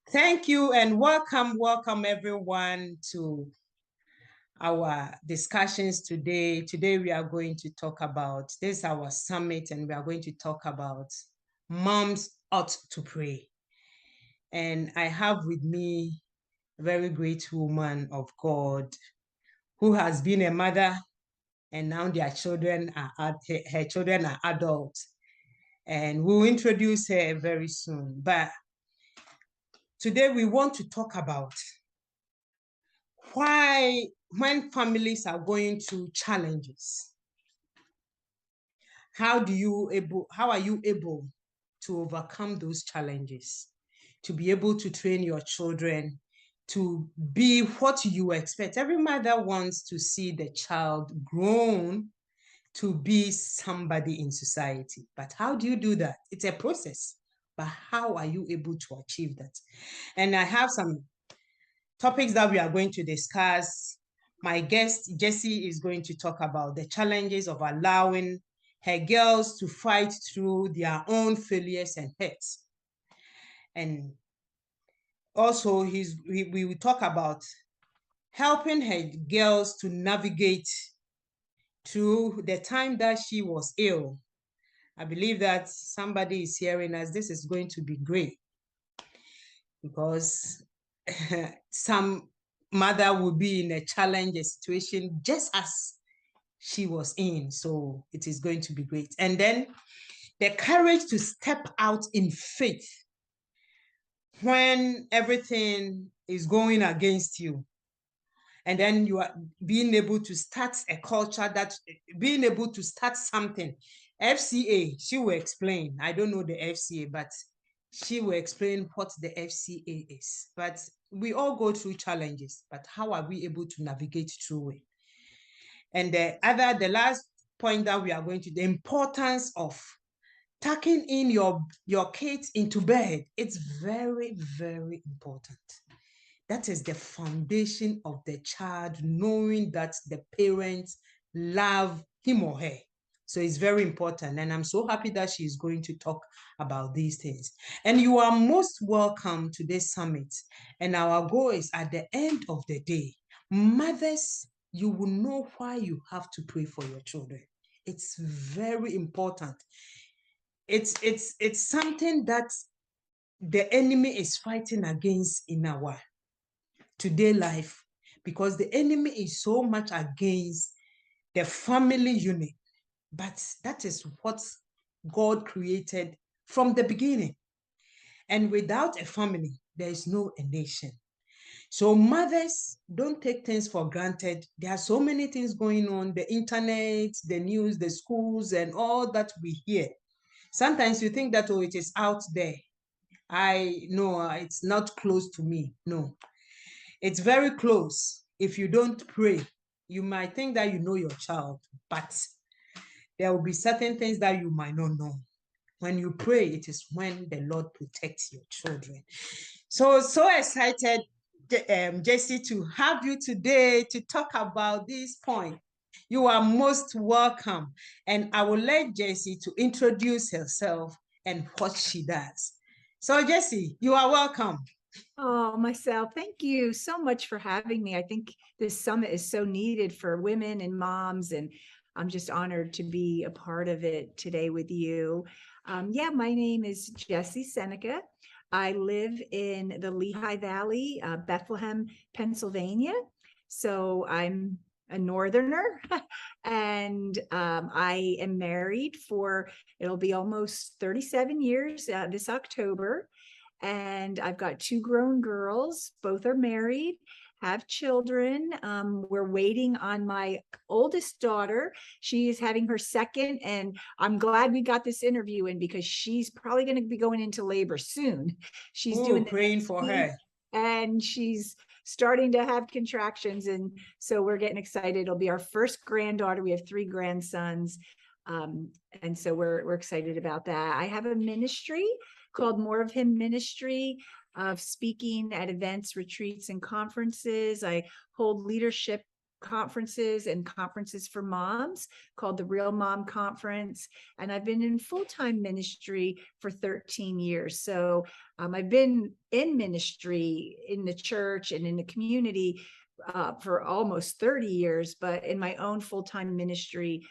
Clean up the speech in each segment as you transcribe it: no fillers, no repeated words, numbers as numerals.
Thank you and welcome everyone to our discussions today. Today we are going to talk about, this is our summit, and we are going to talk about moms ought to pray. And I have with me a very great woman of God who has been a mother, and now her children are adults. And we'll introduce her very soon. But today we want to talk about why, when families are going through challenges, how are you able to overcome those challenges, to be able to train your children to be what you expect? Every mother wants to see the child grown to be somebody in society. But how do you do that? It's a process. But how are you able to achieve that? And I have some topics that we are going to discuss. My guest, Jessie, is going to talk about the challenges of allowing her girls to fight through their own failures and hurts. And also, we will talk about helping her girls to navigate through the time that she was ill. I believe that somebody is hearing us. This is going to be great because some mother will be in a challenging situation just as she was in. So it is going to be great. And then the courage to step out in faith when everything is going against you. And then you are being able to start a culture, being able to start something. FCA, she will explain. I don't know the FCA, but she will explain what the FCA is. But we all go through challenges, but how are we able to navigate through it? And the last point that we are going to, the importance of tucking in your kids into bed. It's very, very important. That is the foundation of the child, knowing that the parents love him or her. So it's very important. And I'm so happy that she's going to talk about these things. And you are most welcome to this summit. And our goal is, at the end of the day, mothers, you will know why you have to pray for your children. It's very important. It's something that the enemy is fighting against in our today life, because the enemy is so much against the family unit. But that is what God created from the beginning. And without a family, there is no a nation. So mothers, don't take things for granted. There are so many things going on, the internet, the news, the schools, and all that we hear. Sometimes you think that, oh, it is out there. I know it's not close to me. No, it's very close. If you don't pray, you might think that you know your child, but there will be certain things that you might not know. When you pray, it is when the Lord protects your children. So excited, Jessie, to have you today to talk about this point. You are most welcome. And I will let Jessie to introduce herself and what she does. So Jessie, you are welcome. Oh, Marcel, thank you so much for having me. I think this summit is so needed for women and moms, and I'm just honored to be a part of it today with you. Yeah, my name is Jessie Seneca. I live in the Lehigh Valley, Bethlehem, Pennsylvania. So I'm a northerner and I am married for, it'll be almost 37 years this October. And I've got two grown girls, both are married, have children. We're waiting on my oldest daughter. She is having her second, and I'm glad we got this interview in because she's probably going to be going into labor soon. She's doing the praying for her. And she's starting to have contractions. And so we're getting excited. It'll be our first granddaughter. We have three grandsons. And so we're excited about that. I have a ministry called More of Him Ministry, of speaking at events, retreats, and conferences. I hold leadership conferences and conferences for moms called the Real Mom Conference. And I've been in full-time ministry for 13 years. So I've been in ministry in the church and in the community for almost 30 years, but in my own full-time ministry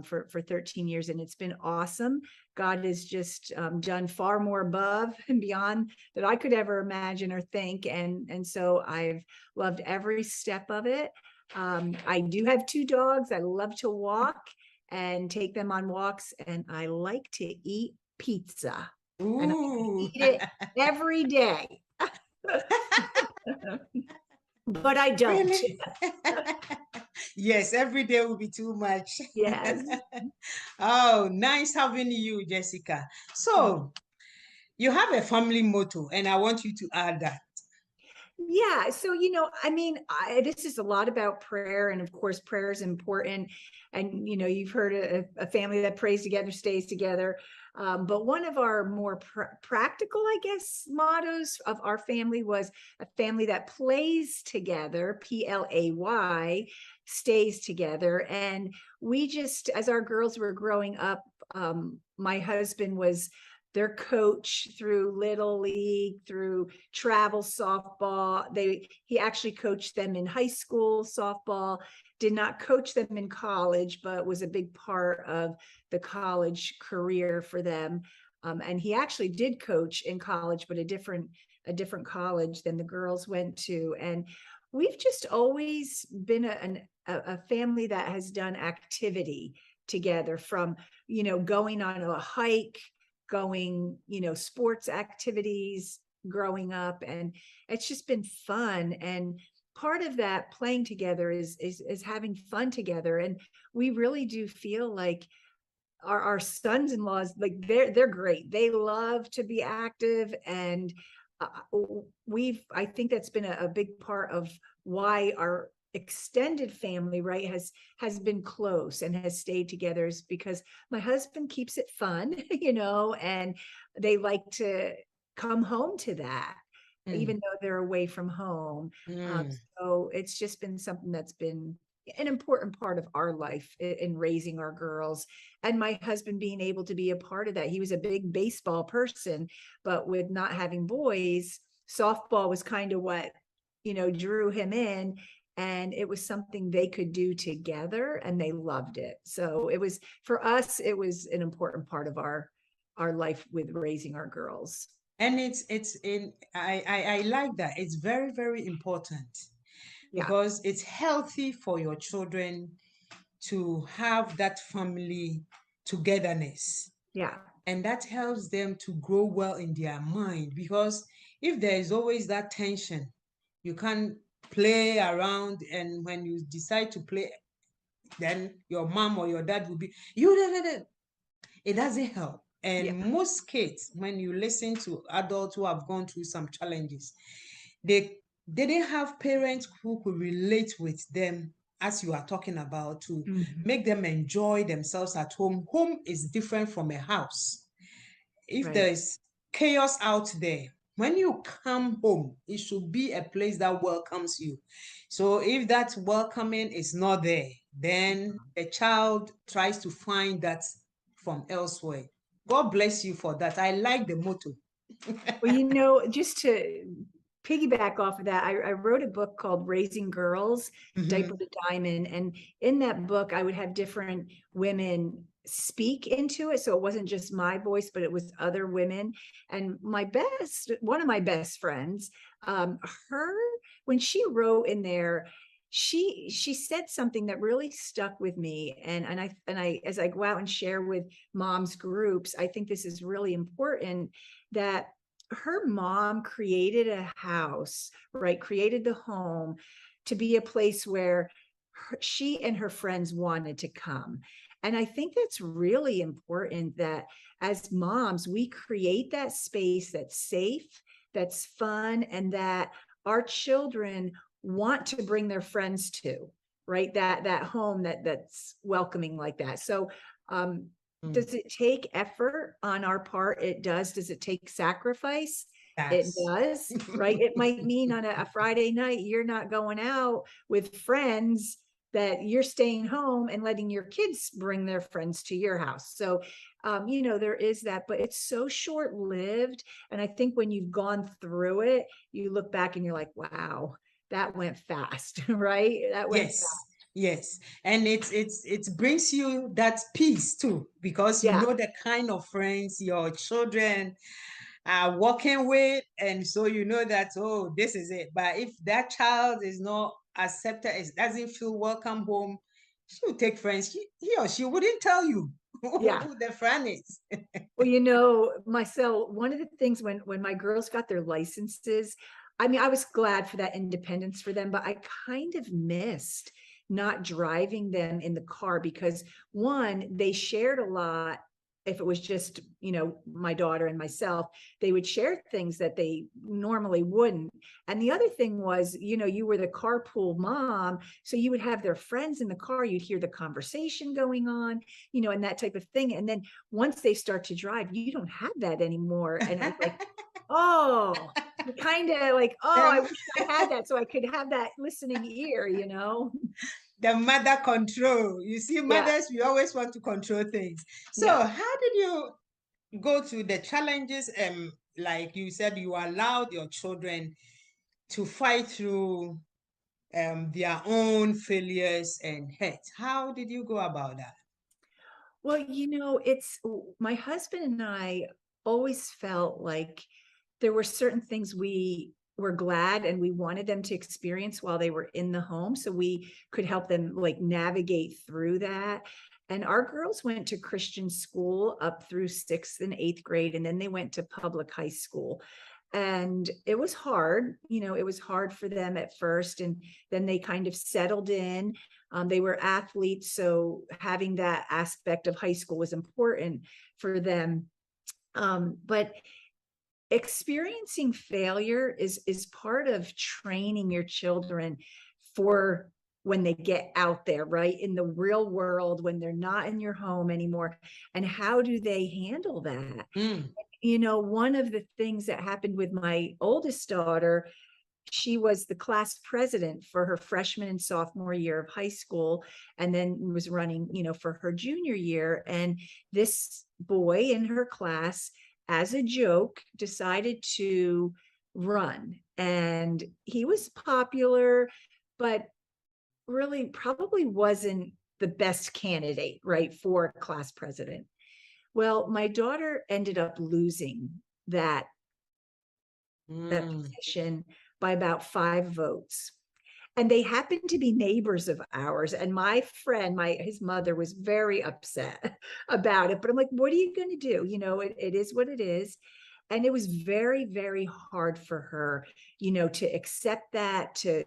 for 13 years. And it's been awesome. God has just done far more above and beyond that I could ever imagine or think. And so I've loved every step of it. I do have 2 dogs. I love to walk and take them on walks. And I like to eat pizza. And I Ooh. eat it every day. But I don't. Really? Yes, every day will be too much. Yes. Oh, nice having you, Jessica. So you have a family motto, and I want you to add that. Yeah. So, I mean, this is a lot about prayer. And of course, prayer is important. And, you've heard a family that prays together stays together. But one of our more practical, I guess, mottos of our family was a family that plays together, PLAY, stays together. And we just, as our girls were growing up, my husband was their coach through Little League, through travel softball. He actually coached them in high school softball, did not coach them in college, but was a big part of the college career for them. And he actually did coach in college, but a different college than the girls went to. And we've just always been a family that has done activity together, from, going on a hike, going, sports activities growing up. And it's just been fun. And part of that playing together is having fun together. And we really do feel like our sons-in-laws, like they're great. They love to be active. And I think that's been a big part of why our extended family, right, has been close and has stayed together, is because my husband keeps it fun, and they like to come home to that, even though they're away from home. So it's just been something that's been an important part of our life in raising our girls, and my husband being able to be a part of that. He was a big baseball person, but with not having boys, softball was kind of what drew him in. And it was something they could do together, and they loved it. So it was, for us, it was an important part of our life with raising our girls. And I like that. It's very, very important, Yeah. because it's healthy for your children to have that family togetherness. Yeah. And that helps them to grow well in their mind, because if there is always that tension, you can't play around. And when you decide to play, then your mom or your dad will be, it doesn't help. And most kids, when you listen to adults who have gone through some challenges, they didn't have parents who could relate with them, as you are talking about, to make them enjoy themselves at home. Home is different from a house. If there is chaos out there, when you come home, it should be a place that welcomes you. So if that welcoming is not there, then a child tries to find that from elsewhere. God bless you for that. I like the motto. Well, just to piggyback off of that, I wrote a book called Raising Girls, Diaper to Diamond. And in that book, I would have different women speak into it. So it wasn't just my voice, but it was other women. And one of my best friends, when she wrote in there, she said something that really stuck with me. And I, as I go out and share with moms groups, I think this is really important, that her mom created a house, right? Created the home to be a place where she and her friends wanted to come. And I think that's really important, that as moms, we create that space that's safe, that's fun, and that our children want to bring their friends to, right? That home that's welcoming like that. So, does it take effort on our part? It does. Does it take sacrifice? It does, right? It might mean on a Friday night, you're not going out with friends that you're staying home and letting your kids bring their friends to your house. So, there is that, but it's so short lived. And I think when you've gone through it, you look back and you're like, wow, that went fast, right? That went Yes, yes. And it brings you that peace too, because you yeah, know the kind of friends your children are working with, and so you know that, oh, this is it. But if that child is not accepted, it doesn't feel welcome home, she'll take friends. He or she wouldn't tell you yeah. who the friend is. Well, myself, one of the things when my girls got their licenses, I mean, I was glad for that independence for them, but I kind of missed not driving them in the car because one, they shared a lot. If it was just, my daughter and myself, they would share things that they normally wouldn't. And the other thing was, you were the carpool mom. So you would have their friends in the car, you'd hear the conversation going on, and that type of thing. And then once they start to drive, you don't have that anymore. And I was like, oh, you're kind of like, oh, I the, wish I had that so I could have that listening ear. the mother control. You see, Yeah, mothers, we always want to control things. So yeah. how did you go through the challenges? Like you said, you allowed your children to fight through their own failures and hurt. How did you go about that? Well, it's my husband and I always felt like there were certain things we were glad and we wanted them to experience while they were in the home. So we could help them like navigate through that. And our girls went to Christian school up through sixth and eighth grade, and then they went to public high school. And it was hard, it was hard for them at first. And then they kind of settled in. They were athletes, so having that aspect of high school was important for them. But experiencing failure is part of training your children for when they get out there, right, in the real world, when they're not in your home anymore. And how do they handle that? Mm. One of the things that happened with my oldest daughter, she was the class president for her freshman and sophomore year of high school, and then was running, for her junior year. And this boy in her class, as a joke, decided to run. And he was popular, but really probably wasn't the best candidate, right, for class president. Well, my daughter ended up losing that Mm. position by about 5 votes. And they happened to be neighbors of ours. And my friend, his mother, was very upset about it. But I'm like, what are you going to do? It is what it is. And it was very, very hard for her, to accept that, to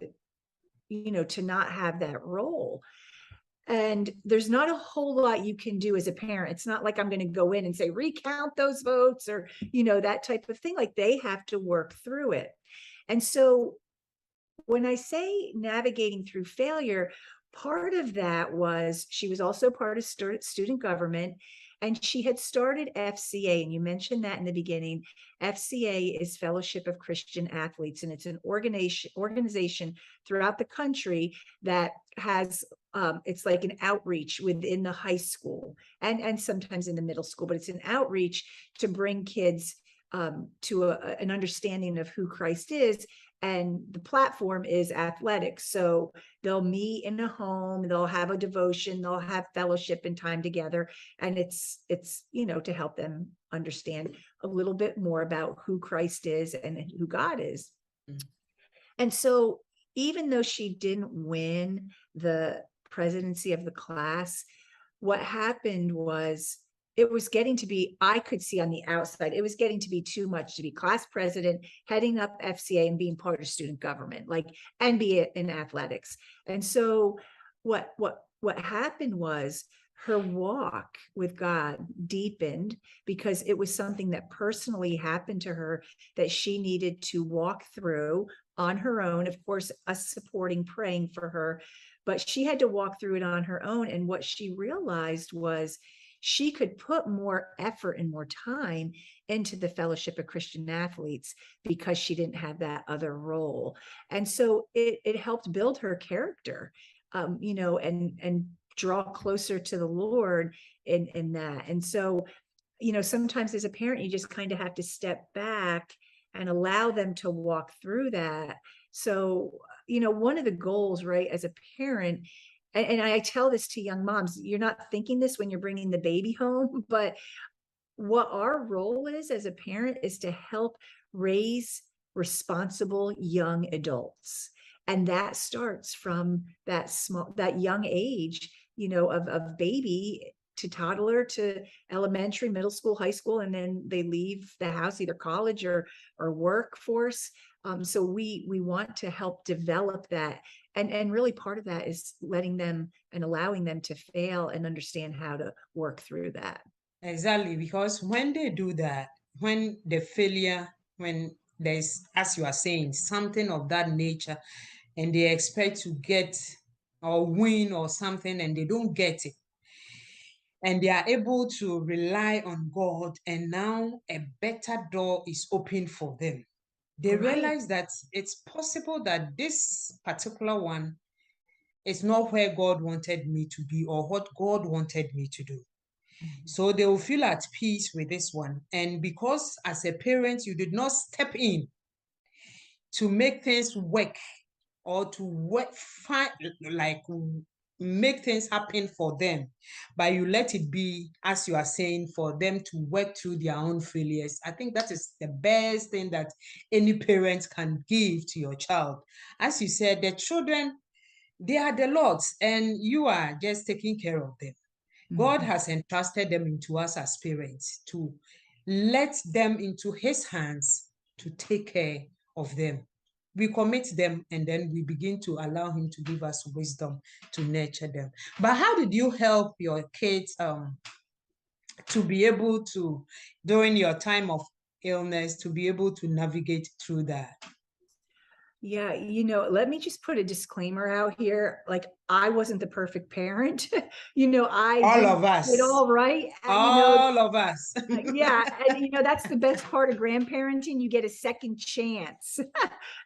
not have that role. And there's not a whole lot you can do as a parent. It's not like I'm going to go in and say, recount those votes, or, that type of thing. Like, they have to work through it. And so when I say navigating through failure, part of that was she was also part of student government, and she had started FCA. And you mentioned that in the beginning. FCA is Fellowship of Christian Athletes, and it's an organization throughout the country that has it's like an outreach within the high school and sometimes in the middle school, but it's an outreach to bring kids to an understanding of who Christ is. And the platform is athletics. So they'll meet in a home, they'll have a devotion, they'll have fellowship and time together. And it's, to help them understand a little bit more about who Christ is and who God is. Mm. And so even though she didn't win the presidency of the class, what happened was, it was getting to be, I could see on the outside, it was getting to be too much to be class president, heading up FCA and being part of student government, and be in athletics. And so what happened was, her walk with God deepened because it was something that personally happened to her that she needed to walk through on her own. Of course, us supporting, praying for her, but she had to walk through it on her own. And what she realized was, she could put more effort and more time into the Fellowship of Christian Athletes because she didn't have that other role. And so it helped build her character. and draw closer to the Lord in that. And so, sometimes as a parent, you just kind of have to step back and allow them to walk through that. So, one of the goals, right, as a parent, and I tell this to young moms, you're not thinking this when you're bringing the baby home, but what our role is as a parent is to help raise responsible young adults. And that starts from that young age, of baby to toddler to elementary, middle school, high school, and then they leave the house, either college or workforce. So we want to help develop that. And really part of that is letting them and allowing them to fail and understand how to work through that. Exactly, because when they do that, when the failure, when there's, as you are saying, something of that nature, and they expect to get or win or something, and they don't get it, and they are able to rely on God, and now a better door is open for them. They Right. realize that it's possible that this particular one is not where God wanted me to be or what God wanted me to do. So they will feel at peace with this one. And because as a parent, you did not step in to make things work or to work, like make things happen for them, but you let it be, as you are saying, for them to work through their own failures. I think that is the best thing that any parent can give to your child. As you said, the children, they are the Lord's, and you are just taking care of them. God has entrusted them into us as parents to let them into his hands to take care of them. We commit them, and then we begin to allow him to give us wisdom to nurture them. But how did you help your kids to be able to, during your time of illness, to be able to navigate through that? Yeah, let me just put a disclaimer out here. Like, I wasn't the perfect parent. I All didn't of get it us, all right. all of us. Yeah, and that's the best part of grandparenting. You get a second chance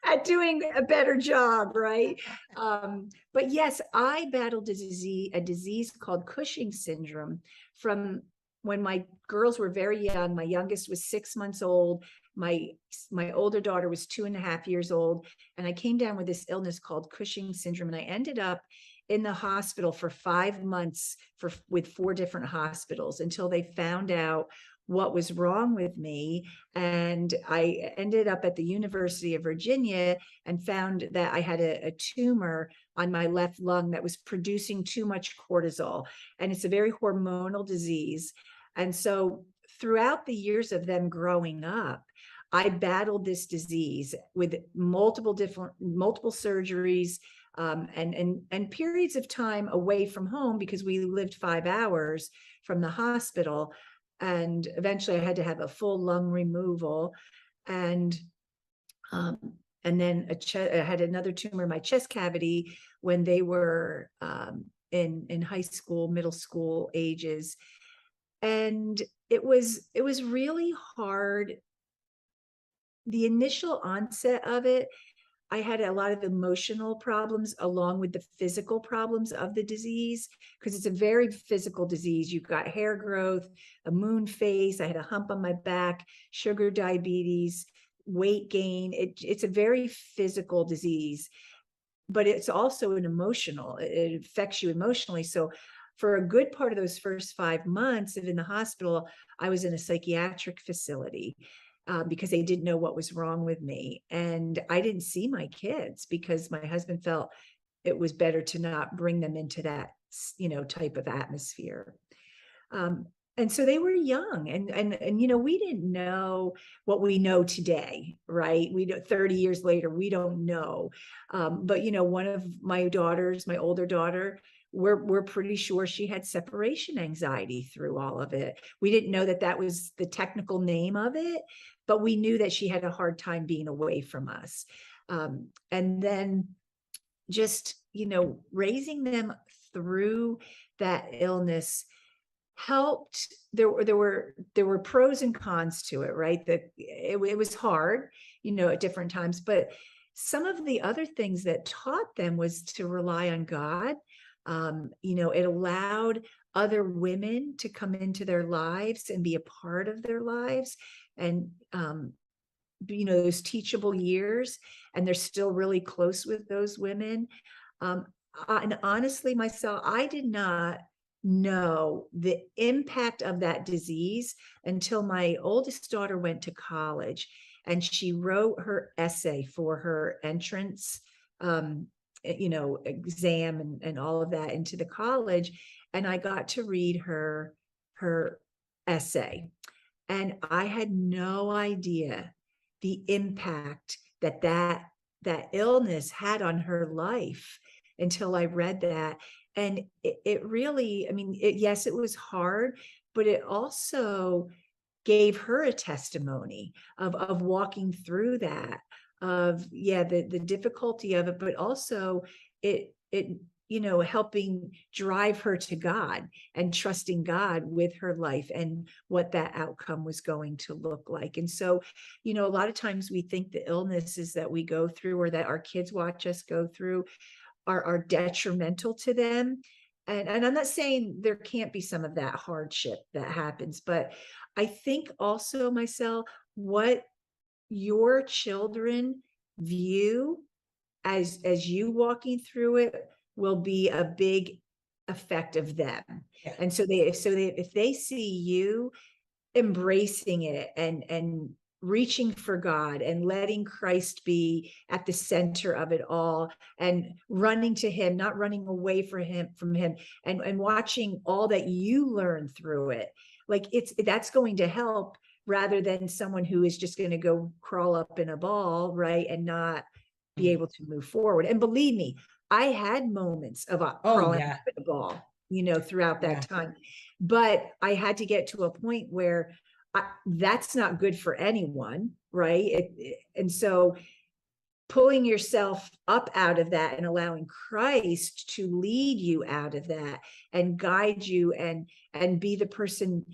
at doing a better job, right? But yes, I battled a disease called Cushing syndrome from when my girls were very young. My youngest was 6 months old. My older daughter was 2.5 years old, and I came down with this illness called Cushing syndrome, and I ended up in the hospital for 5 months with 4 different hospitals until they found out what was wrong with me. And I ended up at the University of Virginia and found that I had a tumor on my left lung that was producing too much cortisol. And it's a very hormonal disease. And so throughout the years of them growing up, I battled this disease with multiple surgeries, and periods of time away from home because we lived 5 hours from the hospital. And eventually I had to have a full lung removal. And then I had another tumor in my chest cavity when they were in high school, middle school ages. And it was really hard. The initial onset of it, I had a lot of emotional problems along with the physical problems of the disease, because it's a very physical disease. You've got hair growth, a moon face. I had a hump on my back, sugar diabetes, weight gain. It's a very physical disease, but it's also an emotional, it affects you emotionally. So for a good part of those first 5 months in the hospital, I was in a psychiatric facility. Because they didn't know what was wrong with me. And I didn't see my kids because my husband felt it was better to not bring them into that, type of atmosphere. And so they were young, and we didn't know what we know today, right? 30 years later, we don't know. But one of my daughters, my older daughter, we're pretty sure she had separation anxiety through all of it. We didn't know that was the technical name of it, but we knew that she had a hard time being away from us. And then just, raising them through that illness helped. There were pros and cons to it, right? That it was hard, at different times, but some of the other things that taught them was to rely on God. It allowed other women to come into their lives and be a part of their lives. And, those teachable years, and they're still really close with those women. And honestly, myself, I did not know the impact of that disease until my oldest daughter went to college and she wrote her essay for her entrance, exam and all of that into the college. And I got to read her essay. And I had no idea the impact that illness had on her life until I read that. And it really, I mean, yes, it was hard, but it also gave her a testimony of walking through that, of the difficulty of it, but also it helping drive her to God and trusting God with her life and what that outcome was going to look like. And so, a lot of times we think the illnesses that we go through or that our kids watch us go through are detrimental to them. And I'm not saying there can't be some of that hardship that happens, but I think also, myself, what your children view as you walking through it will be a big effect of them. Yeah. And so if they see you embracing it and reaching for God and letting Christ be at the center of it all and running to him, not running away from him and watching all that you learn through it, like that's going to help, rather than someone who is just going to go crawl up in a ball, right, and not be able to move forward. And believe me, I had moments of crawling up in a ball, throughout that time, but I had to get to a point where that's not good for anyone, right? And so pulling yourself up out of that and allowing Christ to lead you out of that and guide you and be the person,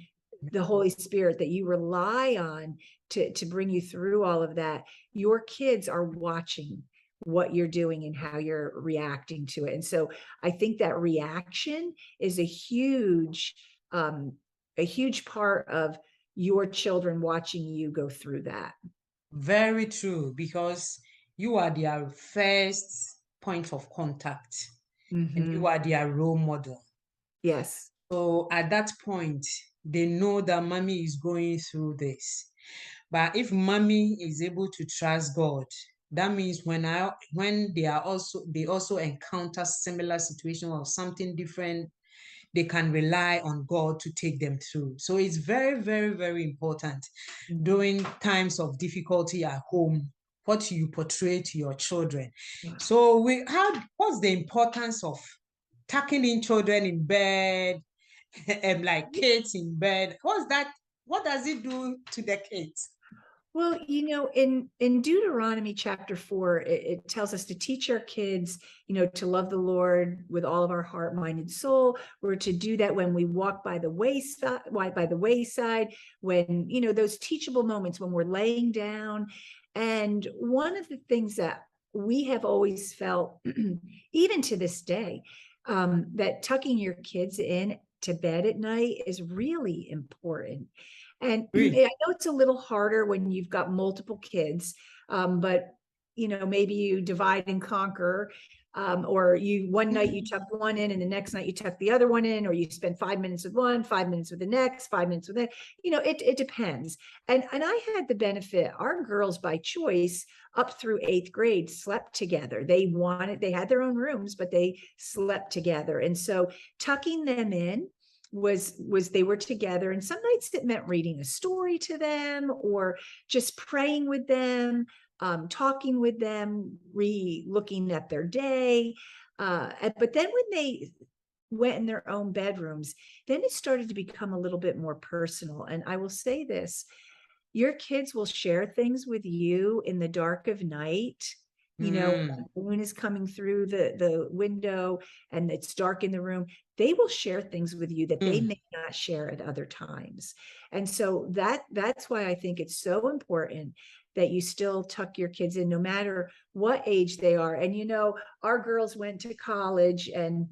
the Holy Spirit that you rely on to bring you through all of that. Your kids are watching what you're doing and how you're reacting to it. And so I think that reaction is a huge part of your children watching you go through that. Very true, because you are their first point of contact, and you are their role model. Yes. So at that point, they know that mommy is going through this. But if mommy is able to trust God, that means when they also encounter similar situation or something different, they can rely on God to take them through. So it's very, very, very important during times of difficulty at home, what you portray to your children. So what's the importance of tucking in children in bed, and like kids in bed? What does it do to the kids? Well, in Deuteronomy chapter 4, it tells us to teach our kids, to love the Lord with all of our heart, mind, and soul. We're to do that when we walk by the wayside, when, those teachable moments when we're laying down. And one of the things that we have always felt, even to this day, that tucking your kids in to bed at night is really important. And I know it's a little harder when you've got multiple kids, but maybe you divide and conquer, or one night you tuck one in and the next night you tuck the other one in, or you spend 5 minutes with one, 5 minutes with the next, 5 minutes with that. It depends. And I had the benefit, our girls by choice up through 8th grade slept together. They had their own rooms, but they slept together. And so tucking them in was they were together, and some nights it meant reading a story to them or just praying with them, talking with them, looking at their day. But then when they went in their own bedrooms, then it started to become a little bit more personal. And I will say this, your kids will share things with you in the dark of night You know, Mm. when the moon is coming through the window and it's dark in the room, they will share things with you that they Mm. may not share at other times. And so that's why I think it's so important that you still tuck your kids in no matter what age they are. And you know, our girls went to college and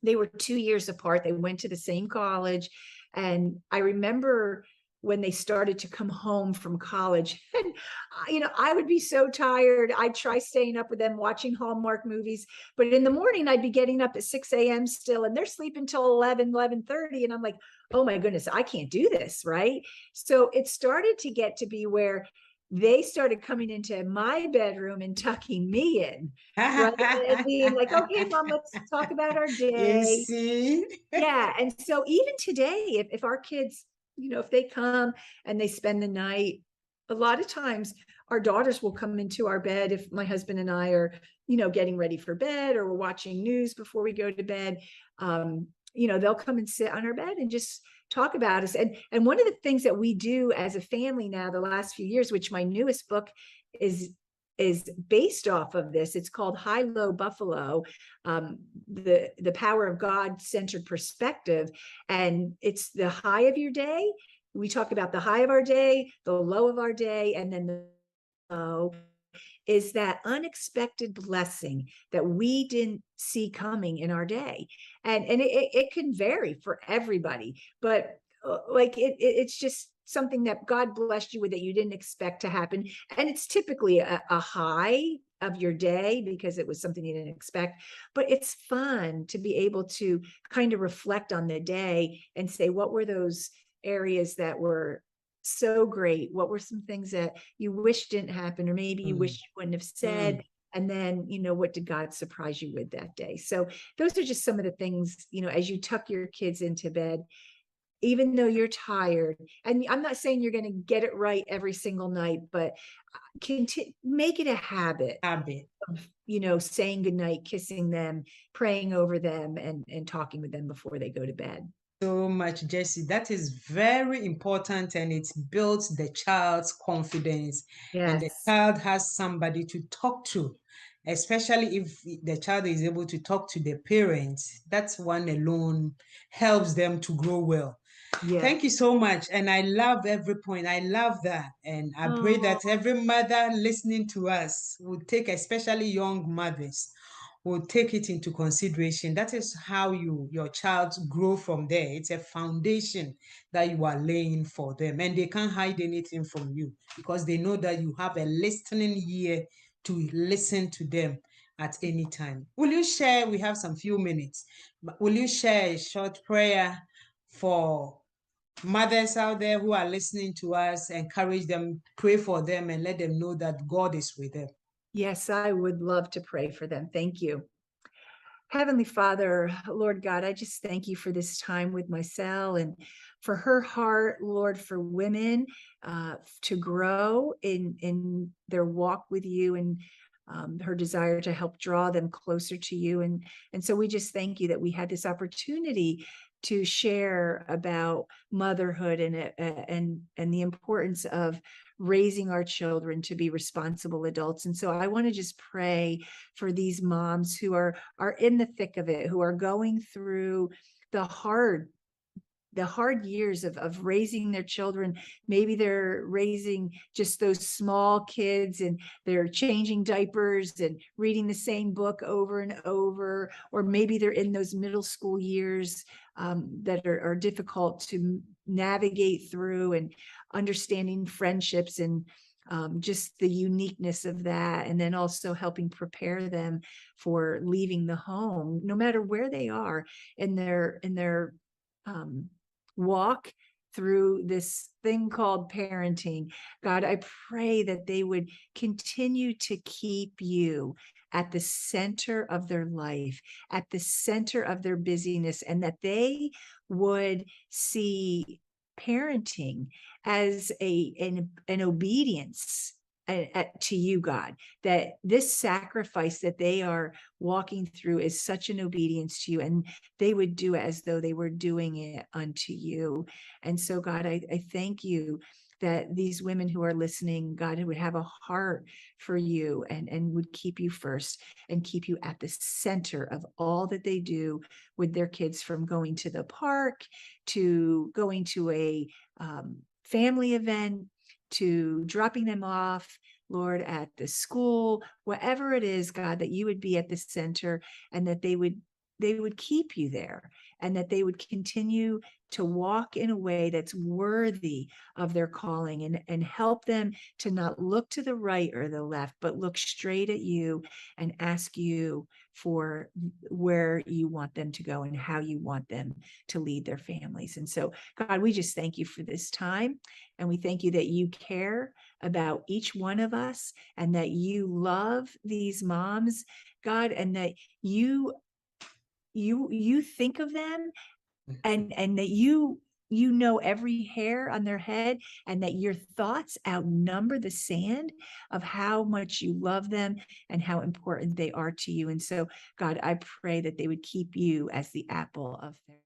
they were 2 years apart. They went to the same college. And I remember when they started to come home from college, and you know, I would be so tired. I'd try staying up with them watching Hallmark movies, but in the morning I'd be getting up at 6 a.m. still, and they're sleeping till 11:30. And I'm like, oh my goodness, I can't do this, right? So it started to get to be where they started coming into my bedroom and tucking me in, right? And being like, okay, mom, let's talk about our You day. see? Yeah. And so even today, if our kids, you know, if they come and they spend the night, a lot of times our daughters will come into our bed if my husband and I are, you know, getting ready for bed or we're watching news before we go to bed. You know, they'll come and sit on our bed and just talk about us. And one of the things that we do as a family now, the last few years, which my newest book is based off of this. It's called High Low Buffalo, the power of God centered perspective. And it's the high of your day. We talk about the high of our day, the low of our day, and then the low is that unexpected blessing that we didn't see coming in our day. And it can vary for everybody, but like it's just something that God blessed you with that you didn't expect to happen. And it's typically a high of your day because it was something you didn't expect. But it's fun to be able to kind of reflect on the day and say, what were those areas that were so great? What were some things that you wish didn't happen, or maybe you wish Mm. you wouldn't have said? Mm. And then, you know, what did God surprise you with that day? So those are just some of the things, you know, as you tuck your kids into bed, even though you're tired. And I'm not saying you're going to get it right every single night, but make it a habit Habit. of, you know, saying goodnight, kissing them, praying over them, and talking with them before they go to bed. So much, Jessie. That is very important, and it builds the child's confidence. And the Yes. child has somebody to talk to, especially if the child is able to talk to their parents. That's one alone helps them to grow well. Yeah. Thank you so much. And I love every point. I love that. And I pray Oh, that every mother listening to us will take, especially young mothers, will take it into consideration. That is how your child grow from there. It's a foundation that you are laying for them. And they can't hide anything from you because they know that you have a listening ear to listen to them at any time. Will you share? We have some few minutes. Will you share a short prayer for mothers out there who are listening to us? Encourage them, pray for them, and let them know that God is with them. yes, I would love to pray for them. Thank you. Heavenly Father, Lord God, I just thank you for this time with Marcel and for her heart, Lord, for women to grow in their walk with you, and her desire to help draw them closer to you. And so we just thank you that we had this opportunity to share about motherhood and the importance of raising our children to be responsible adults. And so I want to just pray for these moms who are in the thick of it, who are going through the hard years of raising their children. Maybe they're raising just those small kids and they're changing diapers and reading the same book over and over, or maybe they're in those middle school years that are difficult to navigate through, and understanding friendships and just the uniqueness of that, and then also helping prepare them for leaving the home, no matter where they are in their walk through this thing called parenting. God, I pray that they would continue to keep you at the center of their life, at the center of their busyness, and that they would see parenting as an obedience to you, God, that this sacrifice that they are walking through is such an obedience to you, and they would do it as though they were doing it unto you. And so, God, I thank you that these women who are listening, God, would have a heart for you and would keep you first and keep you at the center of all that they do with their kids, from going to the park to going to a family event to dropping them off, Lord, at the school, whatever it is, God, that you would be at the center, and that they would keep you there, and that they would continue to walk in a way that's worthy of their calling, and help them to not look to the right or the left, but look straight at you and ask you for where you want them to go and how you want them to lead their families. And so, God, we just thank you for this time. And we thank you that you care about each one of us, and that you love these moms, God, and that you think of them, and that you know every hair on their head, and that your thoughts outnumber the sand of how much you love them and how important they are to you. And so, God, I pray that they would keep you as the apple of their